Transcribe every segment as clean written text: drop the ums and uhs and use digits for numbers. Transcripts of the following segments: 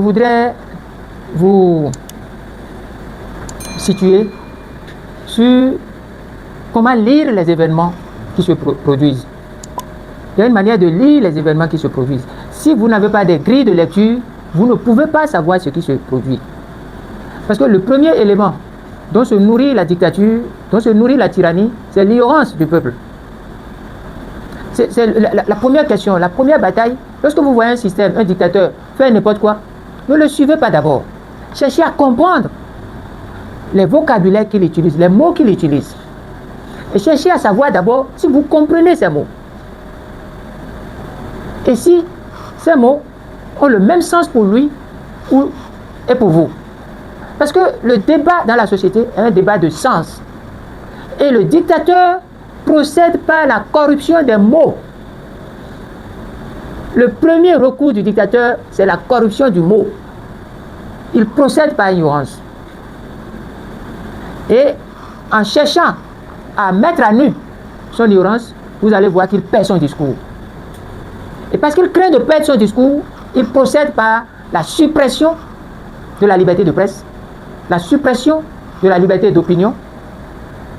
Je voudrais vous situer sur comment lire les événements qui se produisent. Il y a une manière de lire les événements qui se produisent. Si vous n'avez pas des grilles de lecture, vous ne pouvez pas savoir ce qui se produit. Parce que le premier élément dont se nourrit la dictature, dont se nourrit la tyrannie, c'est l'ignorance du peuple. C'est la première question, la première bataille. Lorsque vous voyez un système, un dictateur faire n'importe quoi, ne le suivez pas d'abord. Cherchez à comprendre les vocabulaires qu'il utilise, les mots qu'il utilise. Et cherchez à savoir d'abord si vous comprenez ces mots. Et si ces mots ont le même sens pour lui et pour vous. Parce que le débat dans la société est un débat de sens. Et le dictateur procède par la corruption des mots. Le premier recours du dictateur, c'est la corruption du mot. Il procède par ignorance. Et en cherchant à mettre à nu son ignorance, vous allez voir qu'il perd son discours. Et parce qu'il craint de perdre son discours, il procède par la suppression de la liberté de presse, la suppression de la liberté d'opinion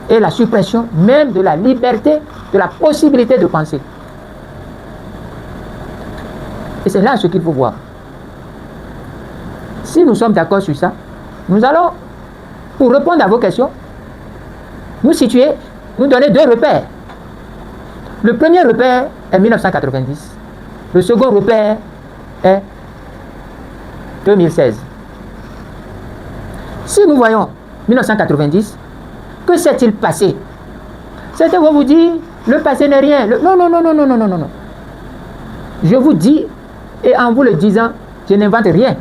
et la suppression même de la liberté, de la possibilité de penser. Et c'est là ce qu'il faut voir. Si nous sommes d'accord sur ça, nous allons, pour répondre à vos questions, nous situer, nous donner deux repères. Le premier repère est 1990. Le second repère est 2016. Si nous voyons 1990, que s'est-il passé? Certains vont vous dire, le passé n'est rien. Non, non, non, non, non, non, non, non. Je vous dis, et en vous le disant, je n'invente rien.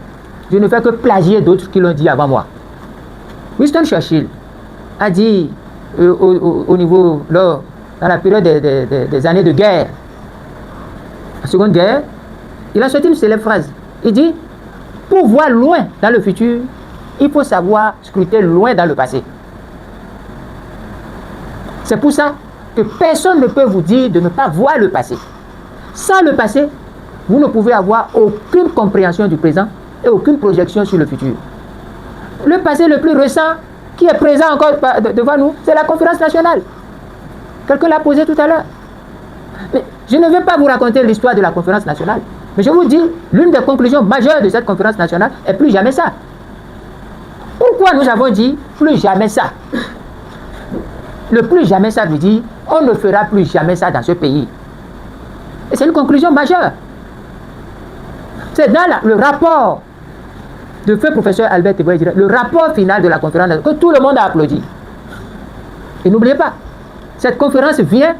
Je ne fais que plagier d'autres qui l'ont dit avant moi. Winston Churchill a dit au niveau, dans la période des années de guerre, la Seconde Guerre, il a sorti une célèbre phrase. Il dit, pour voir loin dans le futur, il faut savoir scruter loin dans le passé. C'est pour ça que personne ne peut vous dire de ne pas voir le passé. Sans le passé, vous ne pouvez avoir aucune compréhension du présent et aucune projection sur le futur. Le passé le plus récent qui est présent encore devant nous, c'est la conférence nationale. Quelqu'un l'a posé tout à l'heure. Mais je ne vais pas vous raconter l'histoire de la conférence nationale. Mais je vous dis, l'une des conclusions majeures de cette conférence nationale est plus jamais ça. Pourquoi nous avons dit plus jamais ça? Le plus jamais ça veut dire on ne fera plus jamais ça dans ce pays. Et c'est une conclusion majeure. C'est dans le rapport de feu professeur Albert Teboé, le rapport final de la conférence que tout le monde a applaudi. Et n'oubliez pas, cette conférence vient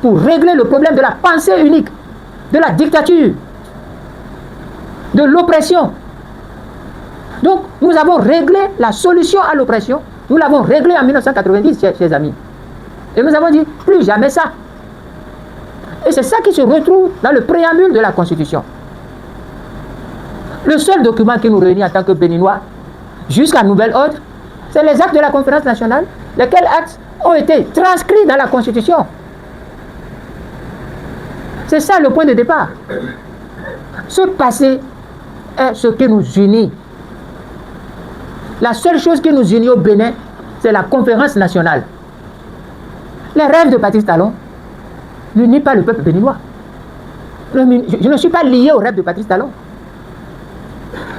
pour régler le problème de la pensée unique, de la dictature, de l'oppression. Donc, nous avons réglé la solution à l'oppression. Nous l'avons réglé en 1990, chers amis. Et nous avons dit, plus jamais ça. Et c'est ça qui se retrouve dans le préambule de la Constitution. Le seul document qui nous réunit en tant que Béninois, jusqu'à nouvel ordre, c'est les actes de la conférence nationale, lesquels actes ont été transcrits dans la Constitution. C'est ça le point de départ. Ce passé est ce qui nous unit. La seule chose qui nous unit au Bénin, c'est la conférence nationale. Les rêves de Patrice Talon n'unissent pas le peuple béninois. Je ne suis pas lié aux rêves de Patrice Talon.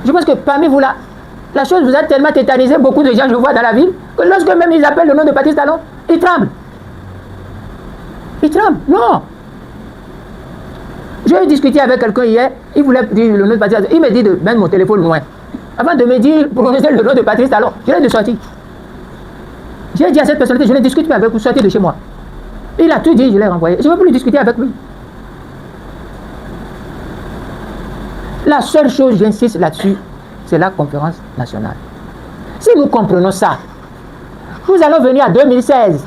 Je pense que parmi vous là, la chose vous a tellement tétanisé, beaucoup de gens je vois dans la ville, que lorsque même ils appellent le nom de Patrice Talon, ils tremblent. Ils tremblent. Non. J'ai discuté avec quelqu'un hier, il voulait dire le nom de Patrice Talon, il me dit de mettre mon téléphone loin. Avant de me dire, prononcer le nom de Patrice Talon, je viens de sortir. J'ai dit à cette personnalité, je ne discute pas avec vous, sortez de chez moi. Il a tout dit, je l'ai renvoyé. Je ne veux plus discuter avec lui. La seule chose, j'insiste là-dessus, c'est la conférence nationale. Si nous comprenons ça, nous allons venir à 2016.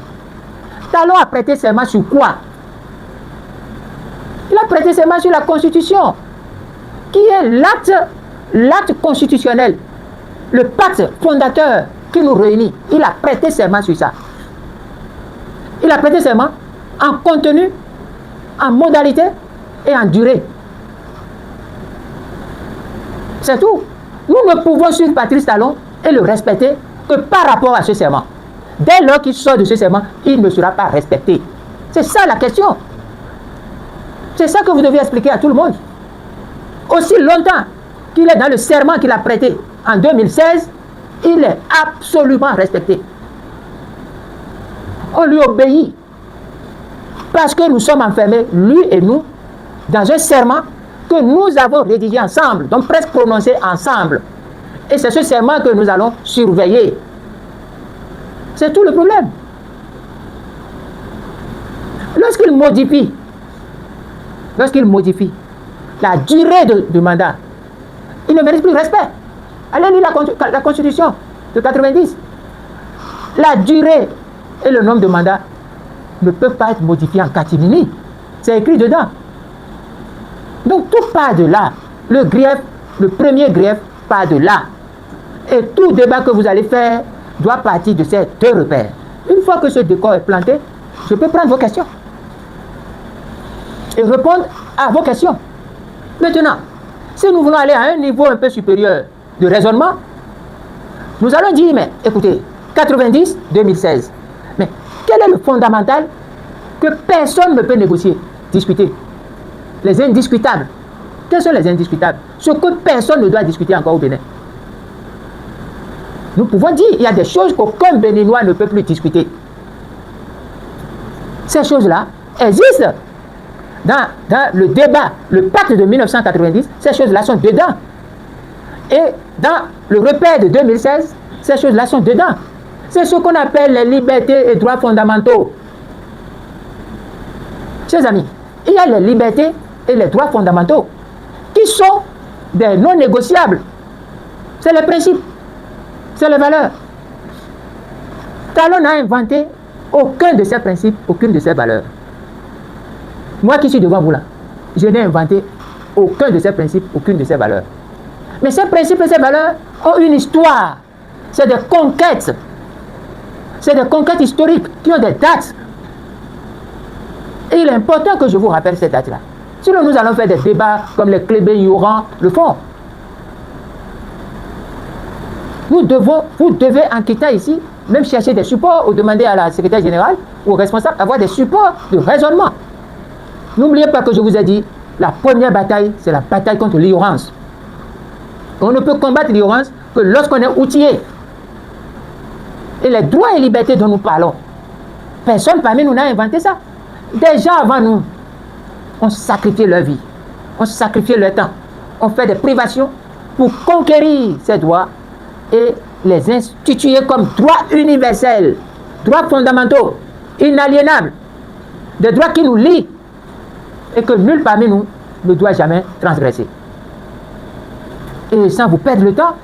Talon a prêté serment sur quoi? Il a prêté serment sur la Constitution, qui est l'acte constitutionnel, le pacte fondateur qui nous réunit. Il a prêté serment sur ça. Il a prêté serment en contenu, en modalité et en durée. C'est tout. Nous ne pouvons suivre Patrice Talon et le respecter que par rapport à ce serment. Dès lors qu'il sort de ce serment, il ne sera pas respecté. C'est ça la question. C'est ça que vous devez expliquer à tout le monde. Aussi longtemps qu'il est dans le serment qu'il a prêté en 2016, il est absolument respecté. On lui obéit. Parce que nous sommes enfermés, lui et nous, dans un serment que nous avons rédigé ensemble, donc presque prononcé ensemble. Et c'est ce serment que nous allons surveiller. C'est tout le problème. Lorsqu'il modifie la durée de mandat, il ne mérite plus respect. Allez lire la Constitution de 90. La durée et le nombre de mandats ne peuvent pas être modifiés en catimini. C'est écrit dedans. Donc tout part de là. Le grief, le premier grief part de là. Et tout débat que vous allez faire doit partir de ces deux repères. Une fois que ce décor est planté, je peux prendre vos questions et répondre à vos questions. Maintenant, si nous voulons aller à un niveau un peu supérieur de raisonnement, nous allons dire, mais écoutez, 90, 2016. Mais quel est le fondamental que personne ne peut négocier, discuter? Les indiscutables. Quels sont les indiscutables? Ce que personne ne doit discuter encore au Bénin. Nous pouvons dire qu'il y a des choses qu'aucun Béninois ne peut plus discuter. Ces choses-là existent dans le débat, le pacte de 1990, ces choses-là sont dedans. Et dans le repère de 2016, ces choses-là sont dedans. C'est ce qu'on appelle les libertés et droits fondamentaux. Chers amis, il y a les libertés et les droits fondamentaux qui sont des non négociables. C'est les principes, c'est les valeurs. Talon n'a inventé aucun de ces principes, aucune de ces valeurs. Moi qui suis devant vous là, je n'ai inventé aucun de ces principes, aucune de ces valeurs. Mais ces principes et ces valeurs ont une histoire. C'est des conquêtes. C'est des conquêtes historiques qui ont des dates. Et il est important que je vous rappelle ces dates-là. Sinon, nous allons faire des débats comme les Clébé-Yoran le font. Vous devez en quittant ici, même chercher des supports ou demander à la secrétaire générale ou au responsable d'avoir des supports de raisonnement. N'oubliez pas que je vous ai dit, la première bataille, c'est la bataille contre l'ignorance. On ne peut combattre l'ignorance que lorsqu'on est outillé. Et les droits et libertés dont nous parlons, personne parmi nous n'a inventé ça. Des gens avant nous ont sacrifié leur vie, ont sacrifié leur temps, ont fait des privations pour conquérir ces droits et les instituer comme droits universels, droits fondamentaux, inaliénables, des droits qui nous lient et que nul parmi nous ne doit jamais transgresser. Et sans vous perdre le temps,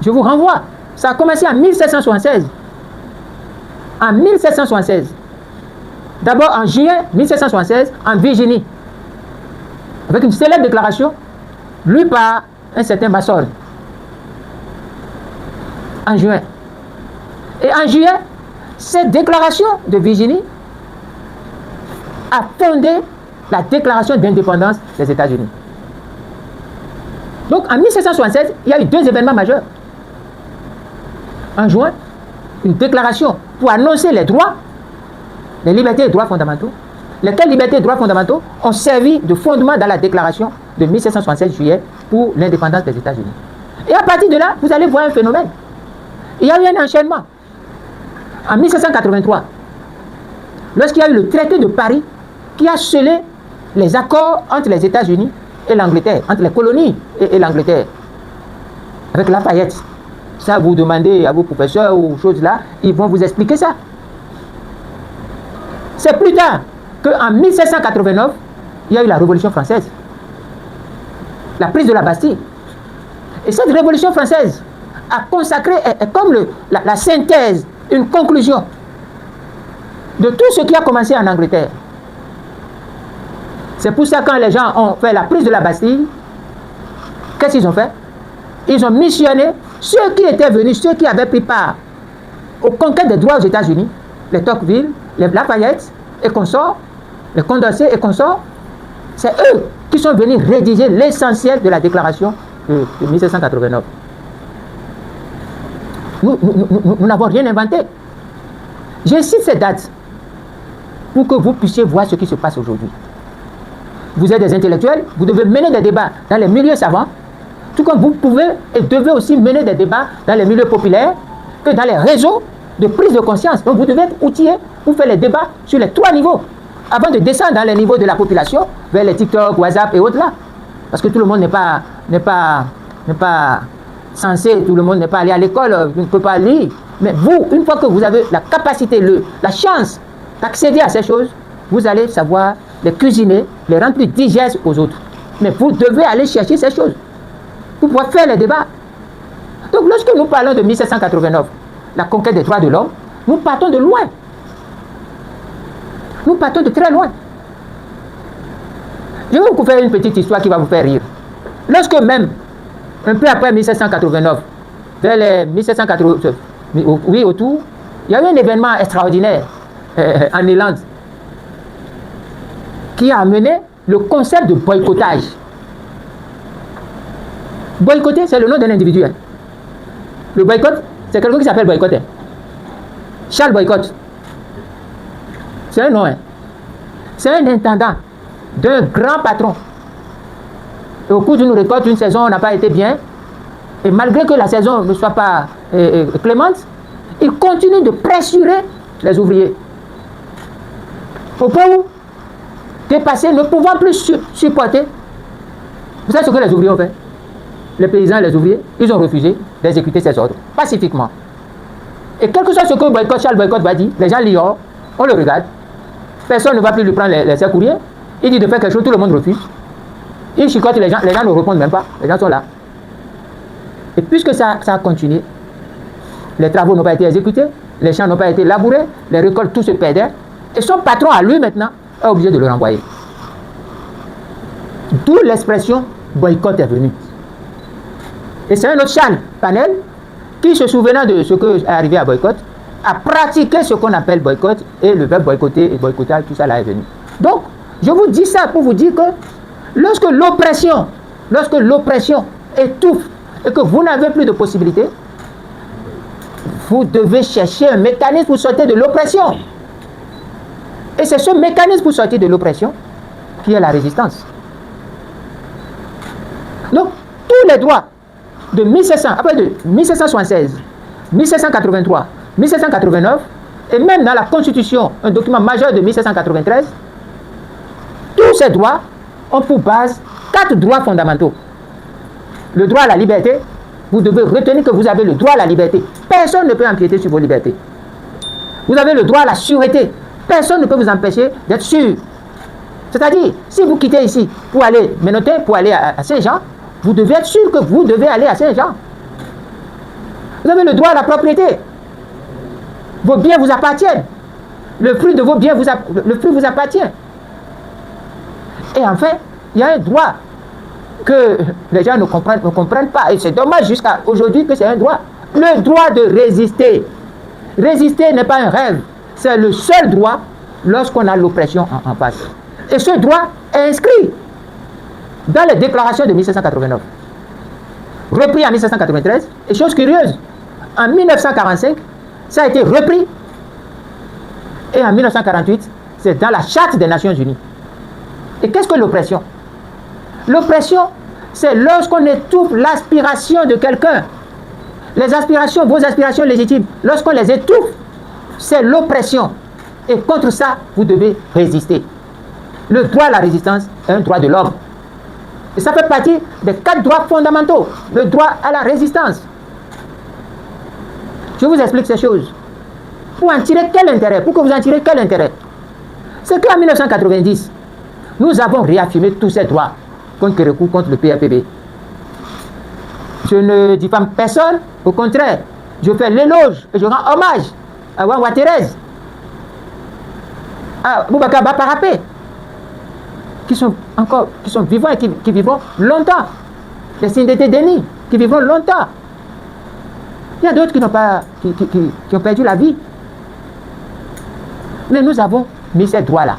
je vous renvoie. Ça a commencé en 1776. En 1776. D'abord en juillet 1776, en Virginie. Avec une célèbre déclaration lue par un certain Massol. En juin. Et en juillet, cette déclaration de Virginie a fondé la déclaration d'indépendance des États-Unis. Donc en 1776, il y a eu deux événements majeurs. En juin, une déclaration pour annoncer les droits, les libertés et droits fondamentaux, lesquelles libertés et droits fondamentaux ont servi de fondement dans la déclaration de 1776 juillet pour l'indépendance des États-Unis. Et à partir de là, vous allez voir un phénomène. Il y a eu un enchaînement. En 1783, lorsqu'il y a eu le traité de Paris qui a scellé les accords entre les États-Unis et l'Angleterre, entre les colonies et l'Angleterre, avec Lafayette. Ça, vous demandez à vos professeurs ou choses là, ils vont vous expliquer ça. C'est plus tard qu'en 1789, il y a eu la Révolution française. La prise de la Bastille. Et cette Révolution française a consacré, est comme la synthèse, une conclusion de tout ce qui a commencé en Angleterre. C'est pour ça que quand les gens ont fait la prise de la Bastille, qu'est-ce qu'ils ont fait? Ils ont missionné ceux qui étaient venus, ceux qui avaient pris part aux conquêtes des droits aux États-Unis, les Tocqueville, les Lafayette et consorts, les Condorcet et consorts. C'est eux qui sont venus rédiger l'essentiel de la déclaration de 1789. Nous n'avons rien inventé. J'incite ces dates pour que vous puissiez voir ce qui se passe aujourd'hui. Vous êtes des intellectuels, vous devez mener des débats dans les milieux savants, tout comme vous pouvez et devez aussi mener des débats dans les milieux populaires, que dans les réseaux de prise de conscience. Donc vous devez être outillés pour faire les débats sur les 3 niveaux, avant de descendre dans les niveaux de la population, vers les TikTok, WhatsApp et autres là. Parce que tout le monde n'est pas censé, tout le monde n'est pas allé à l'école, ne peut pas lire. Mais vous, une fois que vous avez la capacité, la chance d'accéder à ces choses, vous allez savoir les cuisiner, les rendre plus digestes aux autres. Mais vous devez aller chercher ces choses pour pouvoir faire les débats. Donc lorsque nous parlons de 1789, la conquête des droits de l'homme, nous partons de loin. Nous partons de très loin. Je vais vous faire une petite histoire qui va vous faire rire. Lorsque même, un peu après 1789, vers les 1789, oui, autour, il y a eu un événement extraordinaire en Irlande qui a amené le concept de boycottage. Boycotter, c'est le nom d'un individu. Le boycott, c'est quelqu'un qui s'appelle Boycott. Charles Boycott. C'est un nom. C'est un intendant d'un grand patron. Et au cours d'une récolte, une saison n'a pas été bien. Et malgré que la saison ne soit pas clémente, il continue de pressurer les ouvriers. Au point où, dépassés, ne pouvant plus supporter, vous savez ce que les ouvriers ont fait? Les paysans et les ouvriers, ils ont refusé d'exécuter ces ordres, pacifiquement. Et quel que soit ce que Charles Boycott va dire, les gens l'ignorent, on le regarde, personne ne va plus lui prendre ses courriers, il dit de faire quelque chose, tout le monde refuse. Il chicote, les gens ne répondent même pas, les gens sont là. Et puisque ça a continué, les travaux n'ont pas été exécutés, les champs n'ont pas été labourés, les récoltes, tout se perdait, et son patron à lui maintenant est obligé de le renvoyer. D'où l'expression boycott est venue. Et c'est un autre Charles Panel qui, se souvenant de ce qui est arrivé à Boycott, a pratiqué ce qu'on appelle boycott, et le verbe boycotter et boycottage, tout ça là est venu. Donc, je vous dis ça pour vous dire que lorsque l'oppression étouffe et que vous n'avez plus de possibilités, vous devez chercher un mécanisme pour sortir de l'oppression. Et c'est ce mécanisme pour sortir de l'oppression qui est la résistance. Donc, tous les droits de 1776, 1783, 1789, et même dans la Constitution, un document majeur de 1793, tous ces droits ont pour base 4 droits fondamentaux. Le droit à la liberté, vous devez retenir que vous avez le droit à la liberté. Personne ne peut empiéter sur vos libertés. Vous avez le droit à la sûreté. Personne ne peut vous empêcher d'être sûr. C'est-à-dire, si vous quittez ici pour aller, mais notez, pour aller à Saint-Jean, vous devez être sûr que vous devez aller à Saint-Jean. Vous avez le droit à la propriété. Vos biens vous appartiennent. Le fruit de vos biens vous appartient. Et enfin, il y a un droit que les gens ne comprennent pas. Et c'est dommage jusqu'à aujourd'hui que c'est un droit. Le droit de résister. Résister n'est pas un rêve. C'est le seul droit lorsqu'on a l'oppression en face. Et ce droit est inscrit dans les déclarations de 1789. Repris en 1793. Et chose curieuse, en 1945, ça a été repris. Et en 1948, c'est dans la Charte des Nations Unies. Et qu'est-ce que l'oppression? L'oppression, c'est lorsqu'on étouffe l'aspiration de quelqu'un. Les aspirations, vos aspirations légitimes, lorsqu'on les étouffe, c'est l'oppression. Et contre ça, vous devez résister. Le droit à la résistance est un droit de l'homme. Et ça fait partie des 4 droits fondamentaux. Le droit à la résistance. Je vous explique ces choses. Pour en tirer quel intérêt? Pour que vous en tirez quel intérêt? C'est qu'en 1990, nous avons réaffirmé tous ces droits contre recours contre le PRPB. Je ne diffame personne, au contraire, je fais l'éloge et je rends hommage à Wawa Thérèse, à Boubacar Baparapé, qui sont vivants et qui vivront longtemps. Les Sindété Denis, qui vivront longtemps. Il y a d'autres qui ont perdu la vie. Mais nous avons mis ces droits-là.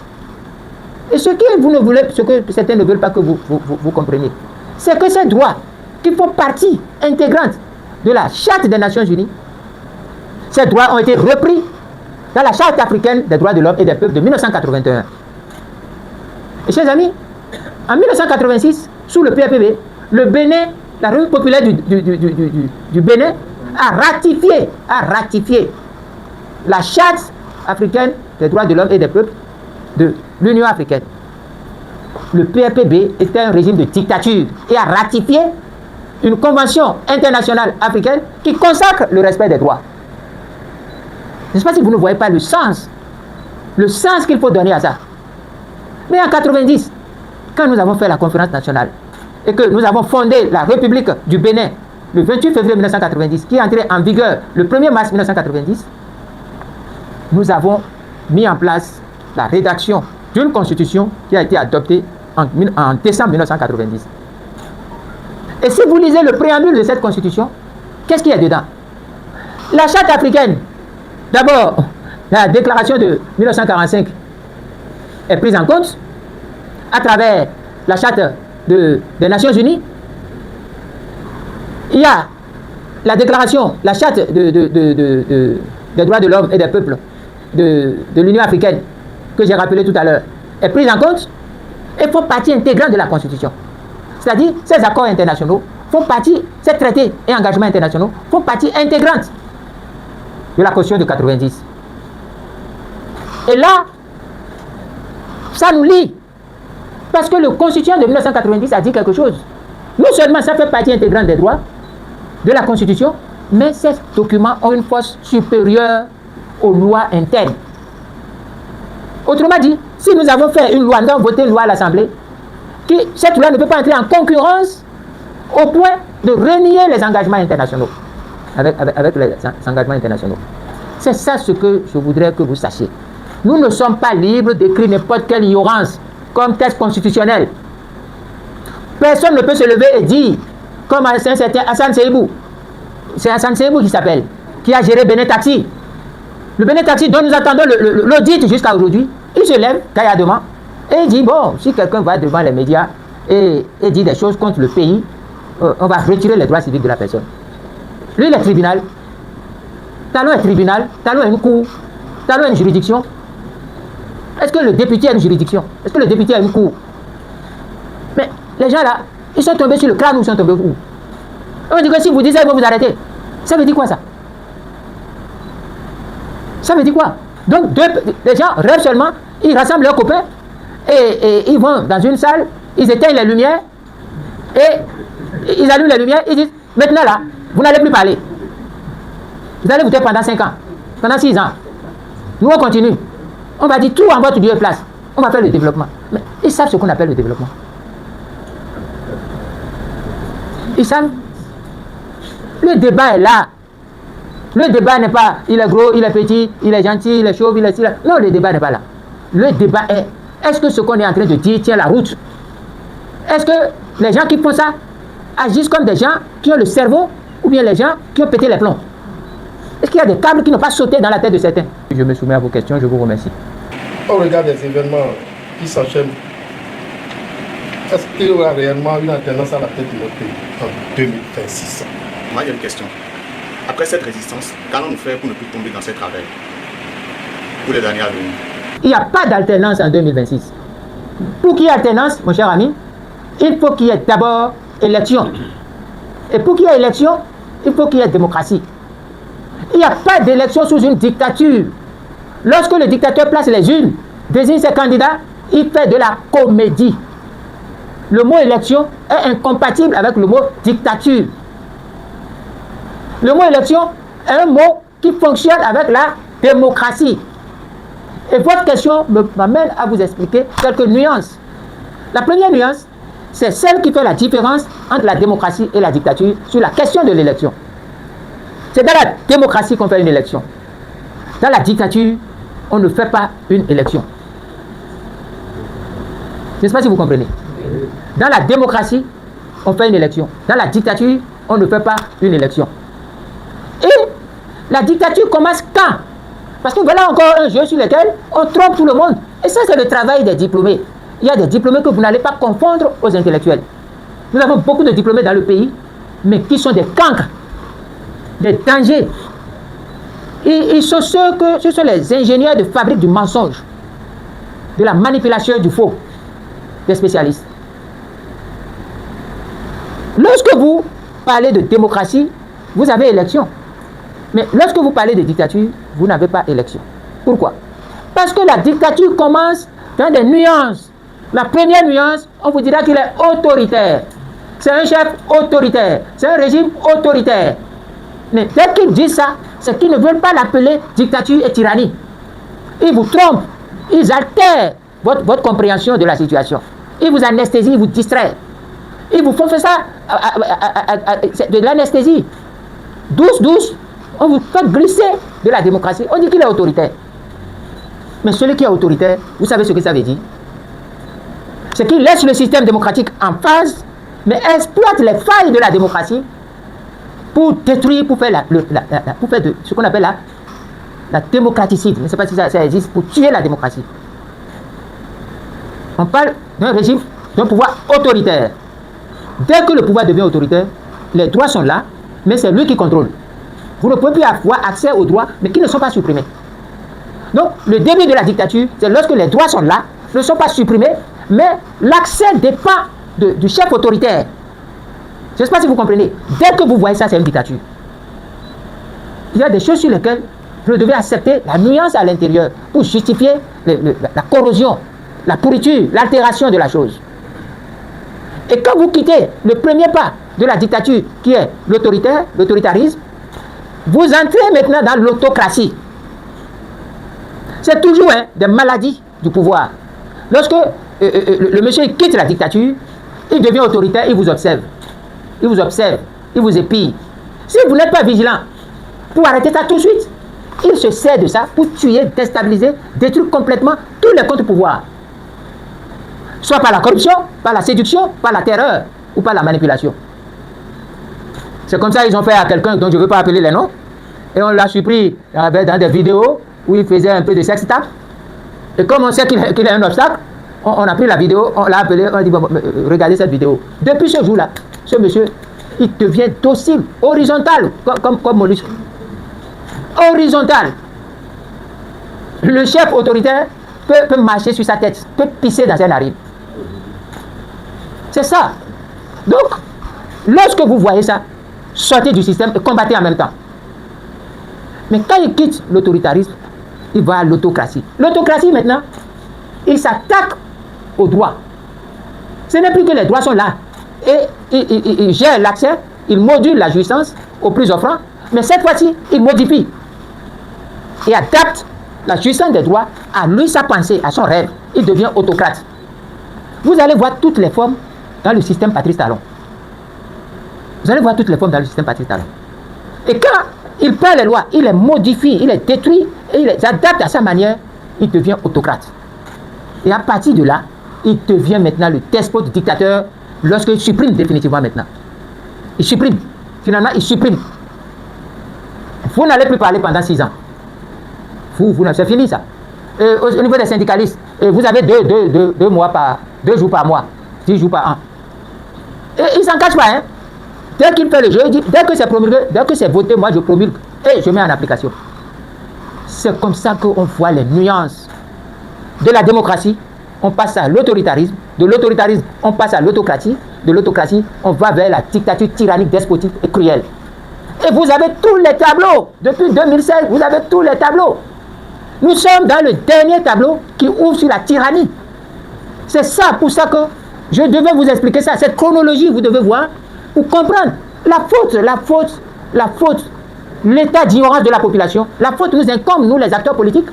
Et ce que certains ne veulent pas que vous compreniez, c'est que ces droits qui font partie intégrante de la Charte des Nations Unies, ces droits ont été repris dans la Charte africaine des droits de l'homme et des peuples de 1981. Et chers amis, en 1986, sous le PAPB, le Bénin, la République populaire du Bénin, a ratifié la Charte africaine des droits de l'homme et des peuples de l'Union africaine. Le PAPB était un régime de dictature et a ratifié une convention internationale africaine qui consacre le respect des droits. Je ne sais pas si vous ne voyez pas le sens qu'il faut donner à ça. Mais en 90, quand nous avons fait la conférence nationale et que nous avons fondé la République du Bénin le 28 février 1990, qui est entrée en vigueur le 1er mars 1990, nous avons mis en place la rédaction d'une constitution qui a été adoptée en décembre 1990. Et si vous lisez le préambule de cette constitution, qu'est-ce qu'il y a dedans? La charte africaine, d'abord, la déclaration de 1945 est prise en compte à travers la charte des Nations Unies. Il y a la déclaration, la charte des droits de l'homme et des peuples de l'Union africaine, que j'ai rappelé tout à l'heure, est prise en compte et font partie intégrante de la Constitution. C'est-à-dire, ces accords internationaux font partie, ces traités et engagements internationaux font partie intégrante de la Constitution de 90. Et là, ça nous lie. Parce que le Constitution de 1990 a dit quelque chose. Non seulement ça fait partie intégrante des droits de la Constitution, mais ces documents ont une force supérieure aux lois internes. Autrement dit, si nous avons fait une loi, nous avons voté une loi à l'Assemblée, cette loi ne peut pas entrer en concurrence au point de renier les engagements internationaux. Avec les engagements internationaux. C'est ça ce que je voudrais que vous sachiez. Nous ne sommes pas libres d'écrire n'importe quelle ignorance comme texte constitutionnel. Personne ne peut se lever et dire, comme un certain Hassan Seibou, c'est Hassan Seibou qui s'appelle, qui a géré Benin Taxi. Le Benin Taxi dont nous attendons l'audit jusqu'à aujourd'hui, il se lève caillardement et il dit, bon, si quelqu'un va devant les médias et dit des choses contre le pays, on va retirer les droits civiques de la personne. Lui, il est tribunal. Talon est tribunal, Talon est une cour, Talon est une juridiction. Est-ce que le député a une juridiction? Est-ce que le député a une cour? Mais les gens là, ils sont tombés sur le crâne ou ils sont tombés où? On dit que si vous dites ça, ils vont vous arrêter. Ça veut dire quoi ça? Ça veut dire quoi? Donc les gens rêvent seulement, ils rassemblent leurs copains et ils vont dans une salle, ils éteignent les lumières et ils allument les lumières, ils disent maintenant là, vous n'allez plus parler. Vous allez vous taire pendant 5 ans, pendant 6 ans. Nous on continue. On va dire tout en votre lieu de place. On va faire le développement. Mais ils savent ce qu'on appelle le développement. Ils savent. Le débat est là. Le débat n'est pas, il est gros, il est petit, il est gentil, il est chauve, il est... Non, le débat n'est pas là. Le débat est, est-ce que ce qu'on est en train de dire tient la route? Est-ce que les gens qui font ça agissent comme des gens qui ont le cerveau ou bien les gens qui ont pété les plombs? Est-ce qu'il y a des câbles qui n'ont pas sauté dans la tête de certains? Je me soumets à vos questions, je vous remercie. Au regard des événements qui s'enchaînent, est-ce qu'il y aura réellement une alternance à la tête de notre pays en 2026? Moi, j'ai une question. Après cette résistance, qu'allons-nous faire pour ne plus tomber dans ces travers pour les années à venir? Il n'y a pas d'alternance en 2026. Pour qu'il y ait alternance, mon cher ami, il faut qu'il y ait d'abord élection. Et pour qu'il y ait élection, il faut qu'il y ait démocratie. Il n'y a pas d'élection sous une dictature. Lorsque le dictateur place les urnes, désigne ses candidats, il fait de la comédie. Le mot élection est incompatible avec le mot dictature. Le mot élection est un mot qui fonctionne avec la démocratie. Et votre question m'amène à vous expliquer quelques nuances. La première nuance, c'est celle qui fait la différence entre la démocratie et la dictature sur la question de l'élection. C'est dans la démocratie qu'on fait une élection. Dans la dictature, on ne fait pas une élection. Je ne sais pas si vous comprenez. Dans la démocratie, on fait une élection. Dans la dictature, on ne fait pas une élection. Et la dictature commence quand? Parce que voilà encore un jeu sur lequel on trompe tout le monde. Et ça, c'est le travail des diplômés. Il y a des diplômés que vous n'allez pas confondre aux intellectuels. Nous avons beaucoup de diplômés dans le pays mais qui sont des cancres, des dangers. Ce sont les ingénieurs de fabrique du mensonge, de la manipulation du faux, des spécialistes. Lorsque vous parlez de démocratie, vous avez élection. Mais lorsque vous parlez de dictature, vous n'avez pas élection. Pourquoi? Parce que la dictature commence dans des nuances. La première nuance, on vous dira qu'il est autoritaire. C'est un chef autoritaire. C'est un régime autoritaire. Mais dès qu'ils disent ça, c'est qu'ils ne veulent pas l'appeler dictature et tyrannie. Ils vous trompent. Ils altèrent votre compréhension de la situation. Ils vous anesthésient, ils vous distraient. Ils vous font faire ça de l'anesthésie. Douce, douce. On vous fait glisser de la démocratie. On dit qu'il est autoritaire. Mais celui qui est autoritaire, vous savez ce que ça veut dire? C'est qu'il laisse le système démocratique en phase, mais exploite les failles de la démocratie pour détruire, pour faire, ce qu'on appelle la démocraticide. Je ne sais pas si ça existe, pour tuer la démocratie. On parle d'un régime, d'un pouvoir autoritaire. Dès que le pouvoir devient autoritaire, les droits sont là, mais c'est lui qui contrôle. Vous ne pouvez plus avoir accès aux droits, mais qui ne sont pas supprimés. Donc, le début de la dictature, c'est lorsque les droits sont là, ne sont pas supprimés, mais l'accès dépend du chef autoritaire. Je ne sais pas si vous comprenez. Dès que vous voyez ça, c'est une dictature. Il y a des choses sur lesquelles vous devez accepter la nuance à l'intérieur pour justifier la corrosion, la pourriture, l'altération de la chose. Et quand vous quittez le premier pas de la dictature, qui est l'autoritarisme, vous entrez maintenant dans l'autocratie. C'est toujours des maladies du pouvoir. Lorsque le monsieur quitte la dictature, il devient autoritaire, il vous observe. Il vous observe, il vous épie. Si vous n'êtes pas vigilant pour arrêter ça tout de suite, il se sert de ça pour tuer, déstabiliser, détruire complètement tous les contre-pouvoirs. Soit par la corruption, par la séduction, par la terreur ou par la manipulation. C'est comme ça qu'ils ont fait à quelqu'un dont je ne veux pas appeler les noms. Et on l'a surpris dans des vidéos où il faisait un peu de sexe tape. Et comme on sait qu'il a un obstacle, on a pris la vidéo, on l'a appelé, on a dit bon, regardez cette vidéo. Depuis ce jour-là, ce monsieur, il devient docile, horizontal, comme mollusque. Horizontal. Le chef autoritaire peut marcher sur sa tête, peut pisser dans ses narines. C'est ça. Donc, lorsque vous voyez ça, sortez du système et combattez en même temps. Mais quand il quitte l'autoritarisme, il va à l'autocratie. L'autocratie, maintenant, il s'attaque aux droits. Ce n'est plus que les droits sont là. Et il gère l'accès, il module la jouissance au plus offrant, mais cette fois-ci, il modifie et adapte la jouissance des droits à lui, sa pensée, à son rêve. Il devient autocrate. Vous allez voir toutes les formes dans le système Patrice Talon. Vous allez voir toutes les formes dans le système Patrice Talon. Et quand il prend les lois, il les modifie, il les détruit et il les adapte à sa manière, il devient autocrate. Et à partir de là, il devient maintenant le despote dictateur lorsqu'il supprime définitivement maintenant. Il supprime. Finalement, il supprime. Vous n'allez plus parler pendant 6 ans. C'est fini ça. Au niveau des syndicalistes, vous avez 2 jours par mois, 10 jours par an. Et il ne s'en cache pas. Dès qu'il fait le jeu, il dit, dès que c'est promulgué, dès que c'est voté, moi je promulgue et je mets en application. C'est comme ça qu'on voit les nuances. De la démocratie, on passe à l'autoritarisme. De l'autoritarisme, on passe à l'autocratie. De l'autocratie, on va vers la dictature tyrannique, despotique et cruelle. Et vous avez tous les tableaux. Depuis 2016, vous avez tous les tableaux. Nous sommes dans le dernier tableau qui ouvre sur la tyrannie. C'est ça, pour ça que je devais vous expliquer ça. Cette chronologie, vous devez voir pour comprendre la faute, l'état d'ignorance de la population. La faute nous incombe, nous les acteurs politiques.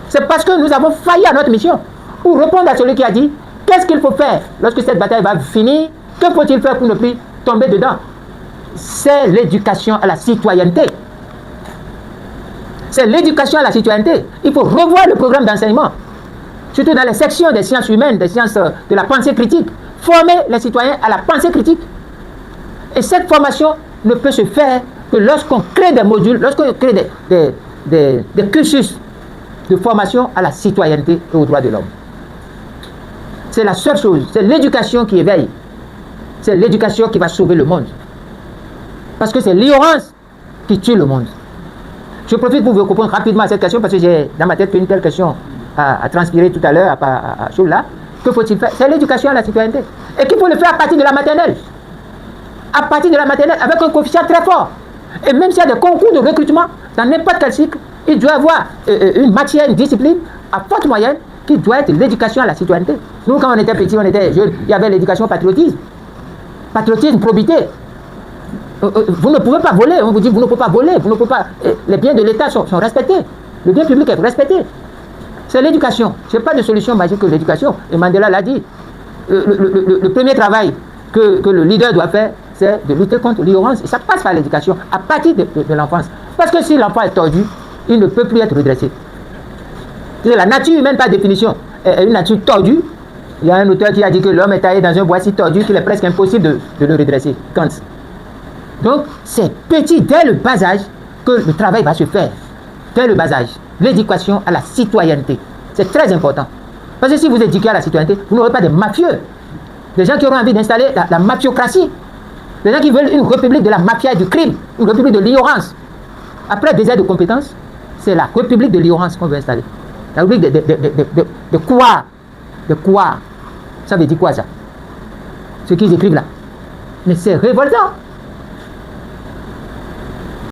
C'est parce que nous avons failli à notre mission. Pour répondre à celui qui a dit, qu'est-ce qu'il faut faire lorsque cette bataille va finir? Que faut-il faire pour ne plus tomber dedans? C'est l'éducation à la citoyenneté. C'est l'éducation à la citoyenneté. Il faut revoir le programme d'enseignement. Surtout dans les sections des sciences humaines, des sciences de la pensée critique. Former les citoyens à la pensée critique. Et cette formation ne peut se faire que lorsqu'on crée des modules, lorsqu'on crée des cursus de formation à la citoyenneté et aux droits de l'homme. C'est la seule chose. C'est l'éducation qui éveille. C'est l'éducation qui va sauver le monde. Parce que c'est l'ignorance qui tue le monde. Je profite pour vous répondre rapidement à cette question parce que j'ai dans ma tête une telle question à transpirer tout à l'heure à chose là. Que faut-il faire? C'est l'éducation à la citoyenneté. Et qu'il faut le faire à partir de la maternelle. À partir de la maternelle, avec un coefficient très fort. Et même s'il y a des concours de recrutement, dans n'importe quel cycle, il doit y avoir une matière, une discipline à forte moyenne qui doit être l'éducation à la citoyenneté. Nous, quand on était petits, on était jeunes, il y avait l'éducation patriotisme. Patriotisme, probité. Vous ne pouvez pas voler, on vous dit vous ne pouvez pas voler, vous ne pouvez pas. Les biens de l'État sont respectés. Le bien public est respecté. C'est l'éducation. Ce n'est pas de solution magique que l'éducation. Et Mandela l'a dit. Le premier travail que le leader doit faire, c'est de lutter contre l'ignorance. Et ça passe par l'éducation, à partir de l'enfance. Parce que si l'enfant est tordu, il ne peut plus être redressé. La nature humaine, par définition, est une nature tordue. Il y a un auteur qui a dit que l'homme est taillé dans un bois si tordu qu'il est presque impossible de le redresser. Kant. Donc, c'est petit, dès le bas âge, que le travail va se faire. Dès le bas âge. L'éducation à la citoyenneté. C'est très important. Parce que si vous éduquez à la citoyenneté, vous n'aurez pas de mafieux. Des gens qui auront envie d'installer la mafiocratie. Des gens qui veulent une république de la mafia et du crime. Une république de l'ignorance. Après des aides de compétences, c'est la république de l'ignorance qu'on veut installer. La république de quoi? De quoi? Ça veut dire quoi ça? Ce qu'ils écrivent là. Mais c'est révoltant.